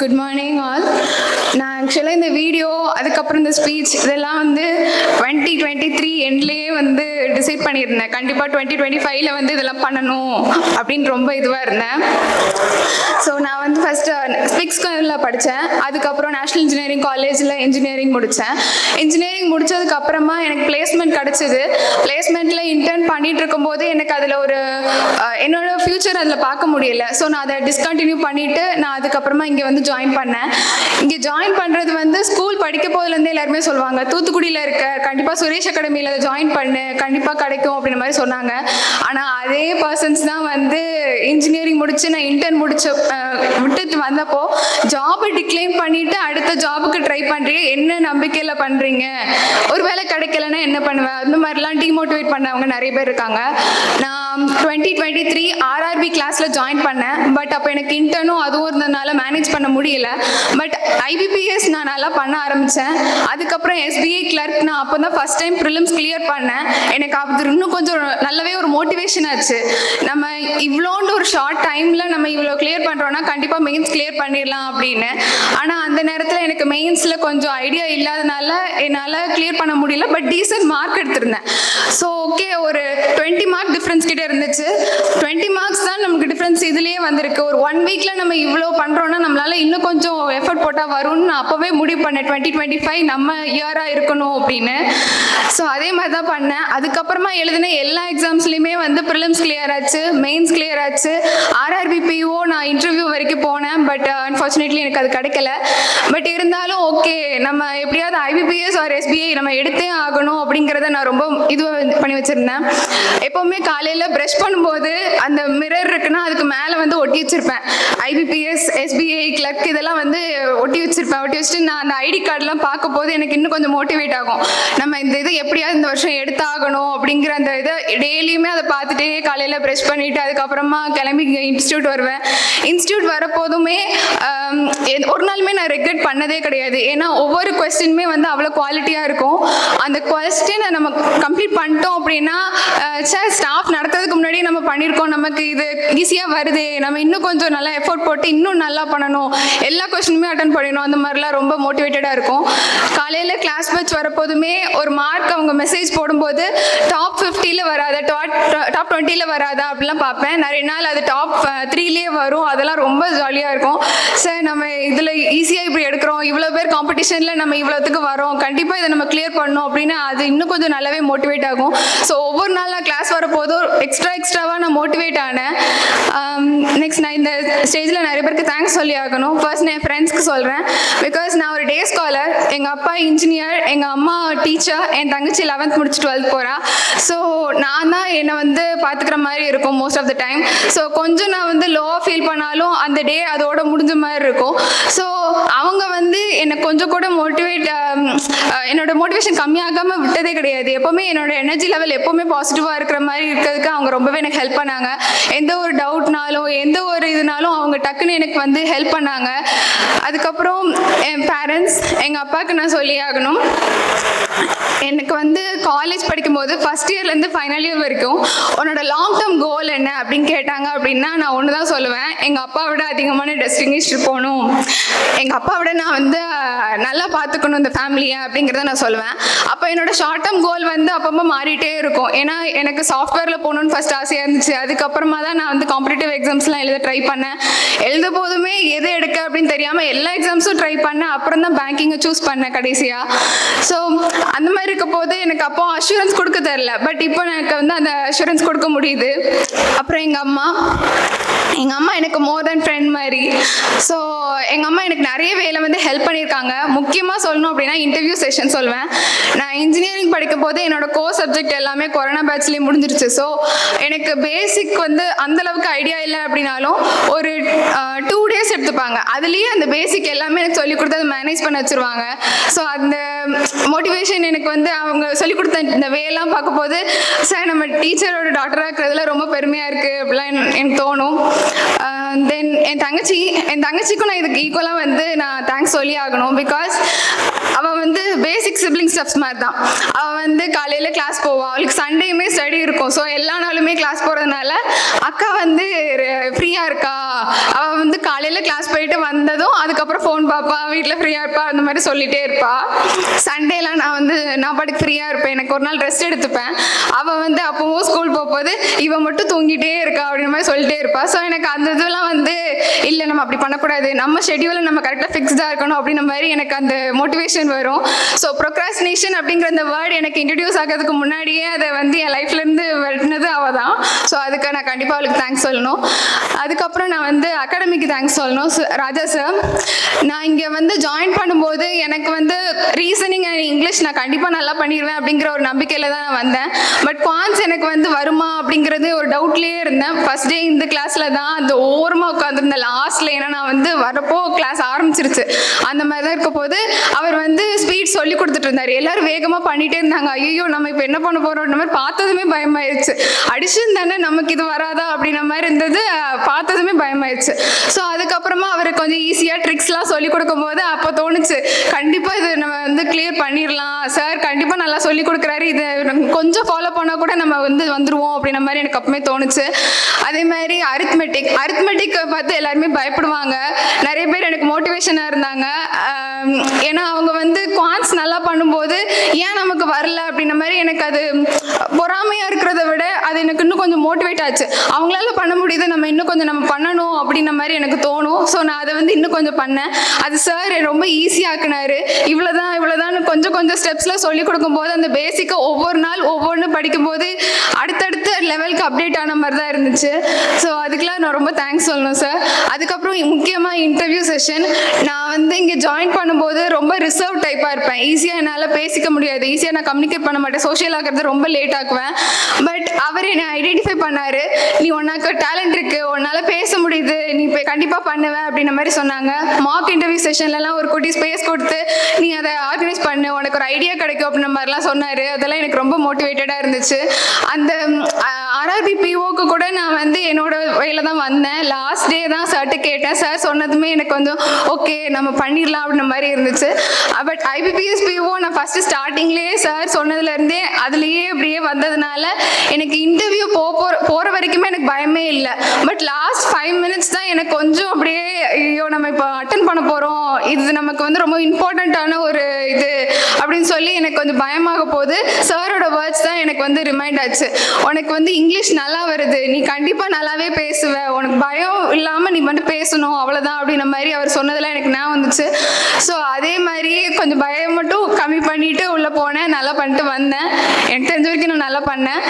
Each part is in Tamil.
Good morning all. நான் ஆக்சுவலாக இந்த வீடியோ அதுக்கப்புறம் இந்த ஸ்பீச் இதெல்லாம் வந்து 2023 எண்ட்லேயே வந்து டிசைட் பண்ணியிருந்தேன். கண்டிப்பாக 2025 வந்து இதெல்லாம் பண்ணணும் அப்படின்னு ரொம்ப இதுவாக இருந்தேன். ஸோ நான் வந்து ஃபஸ்ட்டு ஸ்பிக்ஸ்கரில் படித்தேன். அதுக்கப்புறம் நேஷ்னல் இன்ஜினியரிங் காலேஜில் இன்ஜினியரிங் முடித்தேன். இன்ஜினியரிங் முடித்ததுக்கப்புறமா எனக்கு பிளேஸ்மெண்ட் கிடச்சிது. பிளேஸ்மெண்ட்டில் இன்டர்ன் பண்ணிகிட்டு இருக்கும்போது எனக்கு அதில் ஒரு என்னோட ஃப்யூச்சர் அதில் பார்க்க முடியல. ஸோ நான் அதை டிஸ்கண்டினியூ பண்ணிவிட்டு நான் அதுக்கப்புறமா இங்கே வந்து ஜாயின் பண்ணேன். இங்கே ஜாயின் பண்ணுறது வந்து ஸ்கூல் படிக்க போதுலேருந்தே எல்லாருமே சொல்லுவாங்க, தூத்துக்குடியில் இருக்க கண்டிப்பாக சுரேஷ் அகாடமியில் ஜாயின் பண்ணு, கண்டிப்பாக கிடைக்கும் அப்படின்ற மாதிரி சொன்னாங்க. ஆனால் அதே பர்சன்ஸ் தான் வந்து இன்ஜினியரிங் முடித்து நான் இன்டர்ன் விட்டுட்டு வந்தப்போ ஜாபை டிக்ளைன் பண்ணிவிட்டு அடுத்த ஜாபுக்கு ட்ரை பண்ணுறீங்க, என்ன நம்பிக்கையில் பண்ணுறீங்க, ஒரு வேளை கிடைக்கலன்னா என்ன பண்ணுவேன், அந்த மாதிரிலாம் டிமோட்டிவேட் பண்ணவங்க நிறைய பேர் இருக்காங்க. நான் 2023 RRB கிளாஸில் ஜாயின் பண்ணேன். பட் அப்போ எனக்கு இன்டர்னும் அதுவும் இருந்ததுனால மேனேஜ் பண்ண முடியல. பட் IBPS நான் நல்லா பண்ண ஆரம்பித்தேன். அதுக்கப்புறம் SBI கிளர்க் நான் அப்போ தான் ஃபஸ்ட் டைம் ப்ரிலிம்ஸ் கிளியர் பண்ணேன். எனக்கு அது இன்னும் கொஞ்சம் நல்லாவே ஒரு மோட்டிவேஷன் ஆச்சு. நம்ம இவ்வளோண்டு ஒரு ஷார்ட் டைமில் நம்ம இவ்வளோ கிளியர் பண்ணுறோன்னா கண்டிப்பாக மெயின்ஸ் கிளியர் பண்ணிடலாம் அப்படின்னு. ஆனால் அந்த நேரத்தில் எனக்கு மெயின்ஸில் கொஞ்சம் ஐடியா இல்லாதனால என்னால் கிளியர் பண்ண முடியல. பட் டீசன்ட் மார்க் எடுத்திருந்தேன். ஸோ ஓகே, ஒரு 20 மார்க் டிஃப்ரென்ஸ் கிட்டே இருந்துச்சு. 20 மார்க்ஸ் தான் நமக்கு டிஃப்ரென்ஸ் இதுலேயே வந்திருக்கு. ஒரு 1 வீக்கில் நம்ம இவ்வளோ பண்ணுறோன்னா நம்மளால் இன்னும் கொஞ்சம் எஃபர்ட் போட்டால் வரும்னு நான் அப்போவே முடிவு பண்ணேன். 2025 நம்ம இயராக இருக்கணும் அப்படின்னு. ஸோ அதே மாதிரி தான் பண்ணேன். அதுக்கப்புறமா எழுதின எல்லா எக்ஸாம்ஸ்லையுமே வந்து ப்ரிலிம்ஸ் கிளியர் ஆச்சு, மெயின்ஸ் கிளியர் ஆச்சு. RRB PO நான் இன்டர்வியூ வரைக்கும் போனேன். பட் அன்ஃபார்ச்சுனேட்லி எனக்கு அது கிடைக்கல. பட் இருந்தாலும் ஓகே, நம்ம எப்படியாவது IBPS ஆர் SBI நம்ம எடுத்தே ஆகணும் அப்படிங்கிறத நான் ரொம்ப இது பண்ணி வச்சுருந்தேன். எப்போவுமே காலையில் ப்ரஷ் பண்ணும்போது அந்த மிரர் இருக்குன்னா அதுக்கு மேலே வந்து ஒட்டி வச்சுருப்பேன். IBPS SBI கிளர்க் இதெல்லாம் வந்து ஒட்டி வச்சுருப்பேன். ஒட்டி வச்சுட்டு நான் அந்த ஐடி கார்டெலாம் பார்க்கும் போது எனக்கு இன்னும் கொஞ்சம் மோட்டிவேட் ஆகும். நம்ம இந்த இது எப்படியாவது இந்த வருஷம் எடுத்தாகணும் அப்படிங்கிற அந்த இதை டெய்லியுமே அதை பார்த்துட்டே காலையில் ப்ரஷ் பண்ணிவிட்டு அதுக்கப்புறமா கிளம்பி இன்ஸ்டியூட் வருவேன். இன்ஸ்டியூட் வரப்போதுமே ஒரு நாளுமே நான் ரெக்ரெட் பண்ணதே கிடையாது. ஏன்னா ஒவ்வொரு கொஸ்டினுமே வந்து அவ்வளோ குவாலிட்டியாக இருக்கும். அந்த கொஸ்டினை நம்ம கம்ப்ளீட் பண்ணிட்டோம் அப்படின்னா ஸ்டாஃப் நடத்துறதுக்கு முன்னாடியே நம்ம பண்ணியிருக்கோம், நமக்கு இது ஈஸியாக வருது, நம்ம இன்னும் கொஞ்சம் நல்லா எஃபோர்ட் போட்டு இன்னும் நல்லா பண்ணணும், எல்லா கொஸ்டினுமே அட்டன் பண்ணணும், அந்த மாதிரிலாம் ரொம்ப மோட்டிவேட்டடாக இருக்கும். காலையில் கிளாஸ் பேட்ச் வரப்போதுமே ஒரு மார்க் அவங்க மெசேஜ் போடும்போது டாப் 50 வராதா, டாப் 20 வராதா அப்படிலாம் பார்ப்பேன். நிறைய நாள் அது டாப் 3 வரும். அதெல்லாம் ரொம்ப ஜாலியாக இருக்கும். சார் நம்ம இதில் ஈஸியாக இப்படி எடுக்கிறோம், இவ்வளோ பேர் காம்படிஷனில் நம்ம இவ்வளோத்துக்கு வரோம், கண்டிப்பாக இதை நம்ம கிளியர் பண்ணணும் அப்படின்னு அது இன்னும் கொஞ்சம் நல்லாவே மோட்டிவேட் ஆகும். ஸோ ஒவ்வொரு நாள் நான் கிளாஸ் வரப்போதும் எக்ஸ்ட்ராவாக நான் மோட்டிவேட் ஆனேன். நெக்ஸ்ட் நான் இந்த ஸ்டேஜில் நிறைய பேருக்கு தேங்க்ஸ் சொல்லி ஆகணும். ஃபர்ஸ்ட் நான் என் ஃப்ரெண்ட்ஸ்க்கு சொல்கிறேன். பிகாஸ் நான் ஒரு டே ஸ்காலர், எங்கள் அப்பா இன்ஜினியர், எங்கள் அம்மா டீச்சர், என் தங்கச்சி 11th முடிச்சு 12th போகிறா. ஸோ நான் தான் என்னை வந்து பார்த்துக்கிற மாதிரி இருக்கும் most of the time. So கொஞ்சம் நான் வந்து லோவாக ஃபீல் பண்ணாலும் அந்த டே அதோட முடிஞ்ச மாதிரி இருக்கும். ஸோ அவங்க வந்து என்னை கொஞ்சம் கூட என்னோட மோட்டிவேஷன் கம்மியாகாமல் விட்டதே கிடையாது. எப்போவுமே என்னோட எனர்ஜி லெவல் எப்போவுமே பாசிட்டிவாக இருக்கிற மாதிரி இருக்கிறதுக்கு அவங்க ரொம்பவே எனக்கு ஹெல்ப் பண்ணாங்க. எந்த ஒரு டவுட்னாலும் எந்த ஒரு இதுனாலும் அவங்க டக்குன்னு எனக்கு வந்து ஹெல்ப் பண்ணாங்க. அதுக்கப்புறம் என் பேரண்ட்ஸ், எங்கள் அப்பாவுக்கு நான் சொல்லி ஆகணும். எனக்கு வந்து காலேஜ் படிக்கும்போது ஃபஸ்ட் இயர்லேருந்து ஃபைனல் இயர் வரைக்கும் உன்னோட லாங் டேர்ம் கோல் என்ன அப்படின்னு கேட்டாங்க அப்படின்னா நான் ஒன்று தான் சொல்லுவேன், எங்கள் அப்பாவை விட அதிகமான டெஸ்டினேஷன் போகணும், எங்கள் அப்பாவை விட நான் வந்து நல்லா பார்த்துக்கணும் இந்த ஃபேமிலியை அப்படிங்கிறத நான் சொல்லுவேன். அப்போ என்னோட ஷார்ட் டேர்ம் கோல் வந்து அப்பப்போ மாறிட்டே இருக்கும். ஏன்னா எனக்கு சாஃப்ட்வேரில் போகணுன்னு ஃபஸ்ட் ஆசையாக இருந்துச்சு. அதுக்கப்புறமா தான் நான் வந்து காம்படிட்டிவ் எக்ஸாம்ஸ்லாம் எழுத ட்ரை பண்ணேன். எழுத போதுமே எது எடுக்க அப்படின்னு தெரியாமல் எல்லா எக்ஸாம்ஸும் ட்ரை பண்ணேன். அப்புறம் தான் பேங்கிங்கை சூஸ் பண்ணேன் கடைசியாக. ஸோ அந்த மாதிரி இருக்க போது எனக்கு அப்போ அஷூரன்ஸ் கொடுக்க தெரில. பட் இப்போ எனக்கு வந்து அந்த அஷூரன்ஸ் கொடுக்க முடியுது. அப்புறம் எங்கள் அம்மா எனக்கு மோர் தென் ஃப்ரெண்ட் மாதிரி. ஸோ எங்கள் அம்மா எனக்கு நிறைய வேலை வந்து ஹெல்ப் பண்ணியிருக்காங்க. முக்கியமாக சொல்லணும் அப்படின்னா இன்டர்வியூ செஷன் சொல்வேன். நான் இன்ஜினியரிங் படிக்கும் போது என்னோட கோர் சப்ஜெக்ட் எல்லாமே கொரோனா பேட்ச்லேயே முடிஞ்சிருச்சு. ஸோ எனக்கு பேசிக் வந்து அந்தளவுக்கு ஐடியா இல்லை அப்படின்னாலும் ஒரு 2 days எடுத்துப்பாங்க. அதுலேயே அந்த பேசிக் எல்லாமே எனக்கு சொல்லிக் கொடுத்து அதை மேனேஜ் பண்ண வச்சுருவாங்க. ஸோ அந்த மோட்டிவேஷன் எனக்கு வந்து அவங்க சொல்லிக் கொடுத்த இந்த வேலாம் பார்க்கும்போது சார் நம்ம டீச்சரோட டாக்டராக இருக்கிறதுல ரொம்ப பெருமையாக இருக்குது அப்படிலாம் எனக்கு தோணும். தென் என் தங்கச்சிக்கும் நான் இதுக்கு ஈக்குவலாக வந்து நான் தேங்க்ஸ் சொல்லி ஆகணும். பிகாஸ் அவள் வந்து பேசிக் சிப்ளிங் ஸ்டெப்ஸ் மாதிரி தான். அவள் வந்து காலையில் கிளாஸ் போவாள், அவளுக்கு சண்டேயுமே ஸ்டடி இருக்கும். ஸோ எல்லா நாளுமே கிளாஸ் போகிறதுனால அக்கா வந்து ஃப்ரீயாக இருக்கா, அவள் வந்து காலையில் கிளாஸ் போயிட்டு வந்ததும் அதுக்கப்புறம் ஃபோன் பார்ப்பா, வீட்டில் ஃப்ரீயாக இருப்பா, அந்த மாதிரி சொல்லிகிட்டே இருப்பா. சண்டேலாம் நான் பாட்டுக்கு ஃப்ரீயாக இருப்பேன், எனக்கு ஒரு நாள் ரெஸ்ட் எடுத்துப்பேன். அவள் வந்து அப்போவும் ஸ்கூல் போகும்போது இவன் மட்டும் தூங்கிட்டே இருக்கா அப்படின்ற மாதிரி சொல்லிட்டே இருப்பா. ஸோ எனக்கு அந்த இதெல்லாம் வந்து இல்லை, நம்ம அப்படி பண்ணக்கூடாது, நம்ம ஷெட்யூலை நம்ம கரெக்டாக ஃபிக்ஸ்டாக இருக்கணும் அப்படின்ற மாதிரி எனக்கு அந்த மோட்டிவேஷன் வரும். ஸோ ப்ரொக்ராஸ்டினேஷன் அப்படிங்கிற அந்த வேர்டு எனக்கு இன்ட்ரடியூஸ் ஆகிறதுக்கு முன்னாடியே அதை வந்து என் லைஃப்லேருந்து வெட்டினது அவள் தான். ஸோ அதுக்கு நான் கண்டிப்பாக அவளுக்கு தேங்க்ஸ் சொல்லணும். அதுக்கப்புறம் நான் வந்து அகாடமிக்கு தேங்க்ஸ் சொல்லணும். ராஜா சார், நான் இங்கே வந்து ஜாயின் பண்ணும்போது எனக்கு வந்து ரீசனிங் அண்ட் இங்கிலீஷ் நான் கண்டிப்பாக நல்லா பண்ணிடுவேன் அப்படிங்கிற ஒரு நம்பிக்கையில் தான் நான் வந்தேன். பட் குவான்ஸ் எனக்கு வந்து வருமா அப்படிங்கிறது ஒரு டவுட்லேயே இருந்தேன். ஃபர்ஸ்ட் டே இந்த கிளாஸில் தான் அந்த ஓரமாக உட்காந்துருந்தேன் லாஸ்ட்டில். ஏன்னா நான் வந்து வரப்போ கிளாஸ் ஆரம்பிச்சிருச்சு, அந்த மாதிரி தான் இருக்க போது அவர் வந்து ஸ்பீட் சொல்லி கொடுத்துட்டு இருந்தார். எல்லாரும் வேகமாக பண்ணிகிட்டே இருந்தாங்க. ஐயோ நம்ம இப்போ என்ன பண்ண போகிறோன்ற மாதிரி பார்த்ததுமே பயமாயிருச்சு. அடிஷன் தானே நமக்கு இது வராதா அப்படின்ற மாதிரி இருந்தது, பார்த்ததுமே பயமாயிருச்சு. ஸோ அதுக்கப்புறமா அவர் கொஞ்சம் ஈஸியாக ட்ரிக்ஸ்லாம் சொல்லி கொடுக்கும்போது அப்போ தோணுச்சு, கண்டிப்பாக இது நம்ம வந்து கிளியர் பண்ணிடலாம், சார் கண்டிப்பாக நல்லா சொல்லி கொடுக்குறாரு, இது கொஞ்சம் ஃபாலோ பண்ணால் கூட நம்ம வந்து வந்துடுவோம் அப்படின்ற மாதிரி எனக்கு அப்பவுமே தோணுச்சு. அதே மாதிரி அரித்மெட்டிக்கை பார்த்து எல்லாருமே பயப்படுவாங்க. நிறைய பேர் எனக்கு மோட்டிவேஷனாக இருந்தாங்க. ஏன்னா அவங்க வந்து குவான்ஸ் நல்லா பண்ணும்போது ஏன் நமக்கு வரல அப்படின்ற மாதிரி எனக்கு அது பொறாமையாக இருக்கிறத விட அது எனக்கு இன்னும் கொஞ்சம் மோட்டிவேட் ஆச்சு. அவங்களால பண்ண முடியுது, நம்ம இன்னும் கொஞ்சம் நம்ம பண்ணணும் அப்படின்ற மாதிரி எனக்கு தோணும். ஸோ நான் அதை வந்து இன்னும் கொஞ்சம் பண்ணேன். அது சார் ரொம்ப ஈஸியாக்குனாரு. இவ்வளோதான் கொஞ்சம் ஸ்டெப்ஸில் சொல்லி கொடுக்கும்போது அந்த பேசிக்கை ஒவ்வொரு நாள் ஒவ்வொன்று படிக்கும்போது அடுத்தடுத்த லெவலுக்கு அப்டேட் ஆன மாதிரி தான் இருந்துச்சு. ஸோ அதுக்கெலாம் நான் ரொம்ப தேங்க்ஸ் சொல்லணும் சார். அதுக்கப்புறம் முக்கியமாக இன்டர்வியூ செஷன், நான் வந்து இங்கே ஜாயின் பண்ணும்போது ரொம்ப ரிசர்வ் டைப்பாக இருப்பேன். ஈஸியாக என்னால் பேசிக்க முடியாது, ஈஸியாக நான் கம்யூனிகேட் பண்ண மாட்டேன், சோஷியல் ஆகிறது ரொம்ப லேட் ஆக்குவேன். பட் அவர் என்னை ஐடென்டிஃபை பண்ணார். நீ உனக்கு டேலண்ட் இருக்குது, உன்னால் பேச முடியுது, நீ இப்போ கண்டிப்பாக பண்ணுவேன் அப்படின்ற மாதிரி சொன்னாங்க. மார்க் இன்டர்வியூ செஷன்லலாம் ஒரு குட்டி ஸ்பேஸ் கொடுத்து நீ அதை ஆர்கனைஸ் பண்ணு, உனக்கு ஒரு ஐடியா கிடைக்கும் அப்படின்ற மாதிரிலாம் சொன்னார். அதெல்லாம் எனக்கு ரொம்ப மோட்டிவேட்டடாக இருந்துச்சு. அந்த ஆர்ஆர்பி பிஓக்கு கூட நான் வந்து என்னோட வழியில் தான் வந்தேன். லாஸ்ட் டே தான் சார்ட்டு கேட்டேன். சார் சொன்னதுமே எனக்கு கொஞ்சம் ஓகே நம்ம பண்ணிடலாம் அப்படின்ற மாதிரி இருந்துச்சு. பட் ஐபிபிஎஸ் பிஓ நான் ஃபஸ்ட்டு ஸ்டார்டிங்லேயே சார் சொன்னதுலேருந்தே அதுலேயே அப்படியே வந்ததுனால எனக்கு இன்டர்வியூ போகிற வரைக்குமே எனக்கு பயமே இல்லை. பட் லாஸ்ட் 5 minutes தான் எனக்கு கொஞ்சம் அப்படியே ஐயோ நம்ம இப்போ அட்டன் பண்ண போகிறோம், இது நமக்கு வந்து ரொம்ப இம்பார்ட்டண்ட்டான ஒரு இது அப்படின்னு சொல்லி எனக்கு கொஞ்சம் பயமாக போகுது. சாரோட வேர்ட்ஸ் தான் எனக்கு வந்து ரிமைண்ட் ஆச்சு. உனக்கு வந்து இங்கிலீஷ் நல்லா வருது, நீ கண்டிப்பாக நல்லாவே பேசுவ, உனக்கு பயம் இல்லாமல் நீ மட்டும் பேசணும், அவ்வளோதான் அப்படின்ற மாதிரி அவர் சொன்னதெல்லாம் எனக்கு நான் வந்துச்சு. ஸோ அதே மாதிரி கொஞ்சம் பயம் மட்டும் கம்மி பண்ணிட்டு உள்ளே போனேன், நல்லா பண்ணிட்டு வந்தேன். எனக்கு தெரிஞ்ச வரைக்கும் நான் நல்லா பண்ணேன்.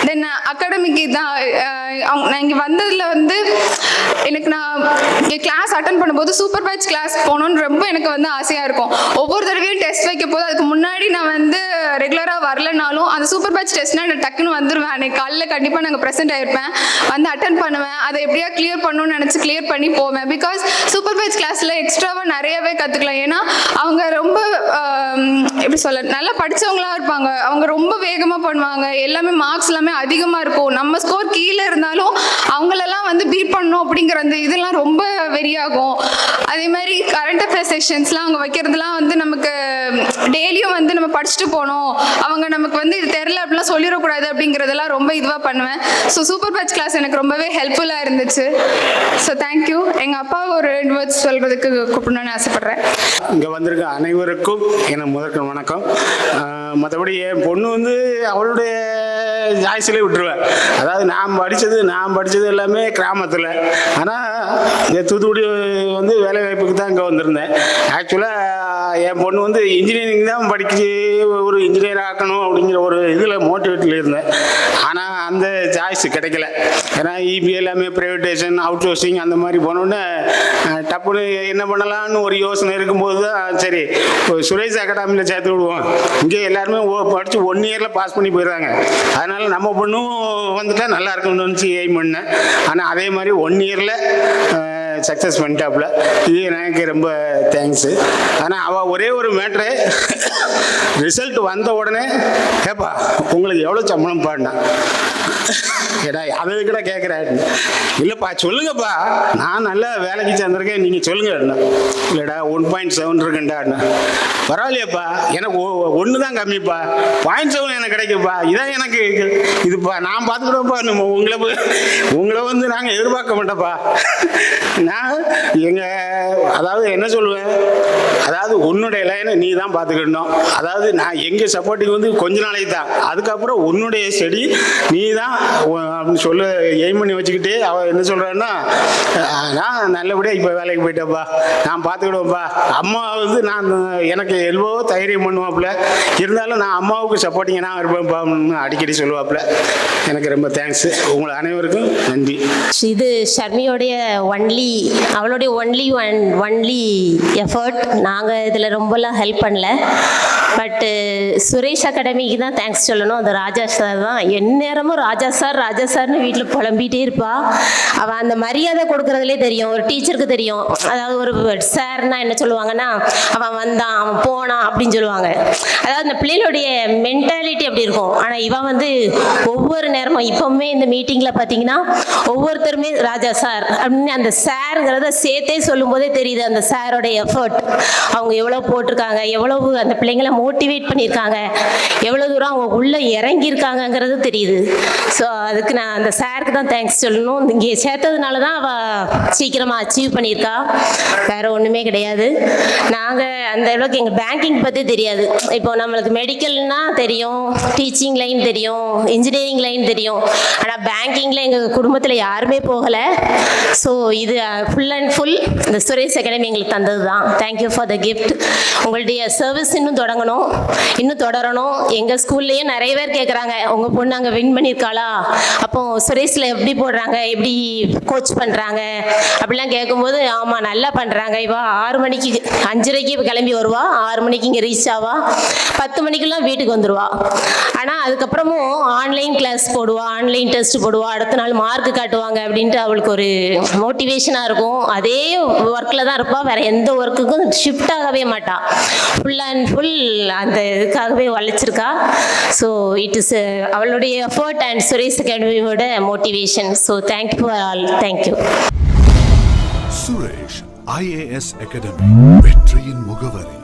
தென் அகாடமிக்கு தான் நான் இங்கே வந்ததில் வந்து எனக்கு நான் இங்கே கிளாஸ் அட்டன் பண்ணும்போது சூப்பர் பேட்ச் கிளாஸ் போகணுன்னு ரொம்ப எனக்கு வந்து ஆசையாக இருக்கும். ஒவ்வொரு தடவையும் டெஸ்ட் வைக்க போது அதுக்கு முன்னாடி நான் வந்து ரெகுலராக வரலனாலும் அந்த சூப்பர் பேட்ச் டெஸ்ட்னால் நான் டக்குன்னு வந்துடுவேன். அன்றைக்கு காலையில் கண்டிப்பாக நாங்கள் ப்ரெசென்ட் ஆகிருப்பேன், வந்து அட்டன் பண்ணுவேன், அதை எப்படியா கிளியர் பண்ணணும்னு நினச்சி கிளியர் பண்ணி போவேன். பிகாஸ் சூப்பர் பேட்ச் கிளாஸில் எக்ஸ்ட்ராவாக நிறையவே கற்றுக்கலாம். ஏன்னா அவங்க ரொம்ப எப்படி சொல்ல நல்லா படித்தவங்களாக இருப்பாங்க, அவங்க ரொம்ப வேகமாக பண்ணுவாங்க, எல்லாமே மார்க்ஸ் எல்லாமே அதிகமாக இருக்கும். நம்ம ஸ்கோர் கீழே இருந்தாலும் அவங்களெல்லாம் வந்து பீட் பண்ணணும் அப்படிங்கிற அந்த இதெல்லாம் ரொம்ப வெறியாகும். அதே மாதிரி கரண்ட் அஃபேர்ஸ் செஷன்ஸ்லாம் அவங்க வைக்கிறதுலாம் வந்து நமக்கு டெய்லியும் வந்து நம்ம படிச்சுட்டு போகணும், அவங்க நமக்கு வந்து இது தெரில அப்படிலாம் சொல்லிடக்கூடாது அப்படிங்கிறதெல்லாம் ரொம்ப இதுவாக பண்ணுவேன். ஸோ சூப்பர் பேட்ச் கிளாஸ் எனக்கு ரொம்பவே ஹெல்ப்ஃபுல்லாக இருந்துச்சு. So thank you. எங்கள் அப்பா ஒரு 2 words சொல்கிறதுக்கு கூப்பிடணும்னு ஆசைப்பட்றேன். இங்கே வந்திருக்க அனைவருக்கும் எனக்கு முதற்க வணக்கம். மற்றபடி என் பொண்ணு வந்து அவளுடைய சாய்ஸிலே விட்டுருவேன். அதாவது நான் படித்தது எல்லாமே கிராமத்தில். ஆனால் இந்த தூத்துக்குடி வந்து வேலை வாய்ப்புக்கு தான் இங்கே வந்திருந்தேன். ஆக்சுவலாக என் பொண்ணு வந்து இன்ஜினியரிங் தான் படிச்சு ஒரு இன்ஜினியர் ஆக்கணும் அப்படிங்கிற ஒரு இதில் மோட்டிவேட்டில் இருந்தேன். ஆனால் அந்த சாய்ஸ் கிடைக்கல. ஏன்னா இபி எல்லாமே ப்ரைவேட்டேஷன், அவுட் சோர்சிங் அந்த மாதிரி போனோன்னே டப்புன்னு என்ன பண்ணலான்னு ஒரு யோசனை இருக்கும்போது தான் சரி சுரேஷ் அகாடமியில் சேர்த்து விடுவோம். இங்கே எல்லாருமே படித்து 1 yearல பாஸ் பண்ணி போயிடுறாங்க. அதனால் நம்ம பொண்ணும் வந்துட்டால் நல்லா இருக்கும்னு நினச்சி எய்ம் பண்ணேன். ஆனால் அதே மாதிரி 1 yearல சக்ஸஸ் பண்ணிட்டாப்புல. இது எனக்கு ரொம்ப தேங்க்ஸு. ஆனால் அவள் ஒரே ஒரு மேட்ரு, ரிசல்ட் வந்த உடனே ஏப்பா உங்களுக்கு எவ்வளோ சம்பளம் பாடினா ஏடா அதை கூட கேட்குறேன். இல்லைப்பா சொல்லுங்கப்பா, நான் நல்லா வேலைக்கு சேர்ந்துருக்கேன், நீங்கள் சொல்லுங்க. இல்லைடா 1.7 இருக்குண்டா. பரவாயில்லையாப்பா, எனக்கு 1 தான் கம்மிப்பா, 0.7 எனக்கு கிடைக்குப்பா, இதான் எனக்கு இதுப்பா, நான் பார்த்துக்கிட்டோம்ப்பா. உங்களை வந்து நாங்கள் எதிர்பார்க்க மாட்டோம்ப்பா. நான் அதாவது என்ன சொல்லுவேன், அதாவது உன்னுடைய லைனை நீ தான் பார்த்துக்கிடணும். அதாவது நான் எங்கள் சப்போர்ட்டிங் வந்து கொஞ்ச நாளைக்கு தான், அதுக்கப்புறம் உன்னுடைய செடி நீ தான் அப்படின்னு சொல்ல எய்ம் பண்ணி வச்சுக்கிட்டே அவள் என்ன சொல்கிறான்னா, நான் நல்லபடியாக இப்போ வேலைக்கு போயிட்டேன்ப்பா, நான் பார்த்துக்கிடுவேன்ப்பா. அம்மா வந்து நான் எனக்கு எவ்வளோ தைரியம் பண்ணுவாப்புல, இருந்தாலும் நான் அம்மாவுக்கு சப்போர்ட்டிங்க நான் இருப்பேன்ப்பா அடிக்கடி சொல்லுவாப்புல. எனக்கு ரொம்ப தேங்க்ஸ். உங்களை அனைவருக்கும் நன்றி. இது ஷர்மியோடைய அவளுடைய ஒன்லி எஃபர்ட். நாங்கள் இதில் ரொம்பலாம் ஹெல்ப் பண்ணல. பட்டு சுரேஷ் அகாடமிக்கு தான் தேங்க்ஸ் சொல்லணும். அது ராஜா சார் தான். எந்நேரமும் ராஜா சார்னு வீட்டில் புலம்பிகிட்டே இருப்பா. அவள் அந்த மரியாதை கொடுக்குறதுலே தெரியும், ஒரு டீச்சருக்கு தெரியும். அதாவது ஒரு சார்னா என்ன சொல்லுவாங்கன்னா, அவன் வந்தான் அவன் போனான் அப்படின்னு சொல்லுவாங்க. அதாவது அந்த பிள்ளைகளுடைய மென்டாலிட்டி அப்படி இருக்கும். ஆனால் இவன் வந்து ஒவ்வொரு நேரமும் இப்போவுமே இந்த மீட்டிங்கில் பார்த்தீங்கன்னா ஒவ்வொருத்தருமே ராஜா சார் அப்படின்னு அந்த சாருங்கிறத சேர்த்தே சொல்லும் போதே தெரியுது அந்த சாரோட எஃபர்ட். அவங்க எவ்வளோ போட்டிருக்காங்க, எவ்வளவு அந்த பிள்ளைங்களை மோட்டிவேட் பண்ணியிருக்காங்க, எவ்வளோ தூரம் அவங்க உள்ளே இறங்கியிருக்காங்கங்கிறது தெரியுது. ஸோ அதுக்கு நான் அந்த சாருக்கு தான் தேங்க்ஸ் சொல்லணும். இங்கே சேர்த்ததுனால தான் அவள் சீக்கிரமாக அச்சீவ் பண்ணியிருக்கா, வேறு ஒன்றுமே கிடையாது. நாங்கள் அந்த அளவுக்கு எங்கள் பேங்கிங் பற்றி தெரியாது. இப்போ நம்மளுக்கு மெடிக்கல்னா தெரியும், டீச்சிங் லைன் தெரியும், இன்ஜினியரிங் லைன் தெரியும். ஆனால் பேங்கிங்கில் எங்கள் குடும்பத்தில் யாருமே போகலை. ஸோ இது ஃபுல் அண்ட் ஃபுல் இந்த சுரேஷ் அகாடமி எங்களுக்கு தந்தது தான். Thank you for the gift. உங்களுடைய சர்வீஸ் இன்னும் தொடரணும். எங்கள் ஸ்கூல்லையும் நிறைய பேர் கேட்குறாங்க, உங்கள் பொண்ணு அங்கே வின் பண்ணியிருக்காளா, அப்போ சுரேஷில் எப்படி போடுறாங்க, எப்படி கோச் பண்ணுறாங்க அப்படிலாம் கேட்கும்போது, ஆமாம் நல்லா பண்ணுறாங்க. இவா 6 மணிக்கு 5:30க்கு கிளம்பி வருவா, 6 மணிக்கு இங்கே ரீச் ஆவா, 10 மணிக்கெல்லாம் வீட்டுக்கு வந்துடுவா. ஆனால் அதுக்கப்புறமும் ஆன்லைன் கிளாஸ் போடுவா, ஆன்லைன் டெஸ்ட் போடுவா, அடுத்த நாள் மார்க் காட்டுவாங்க அப்படின்ட்டு அவளுக்கு ஒரு மோட்டிவேஷனாக இருக்கும். அதே ஒர்க்கில் தான் இருப்பாள், வேறு எந்த ஒர்க்குக்கும் ஷிஃப்ட் ஆகவே மாட்டாள். ஃபுல் அண்ட் ஃபுல் அந்த இதுக்காகவே உழைச்சிருக்கா. ஸோ இட் இஸ் அவளுடைய எஃபர்ட் அண்ட் சுரேஷ் அகாடமியோட motivation. So thank you for all. Thank you. Suresh IAS academy, வெற்றியின் முகவரி.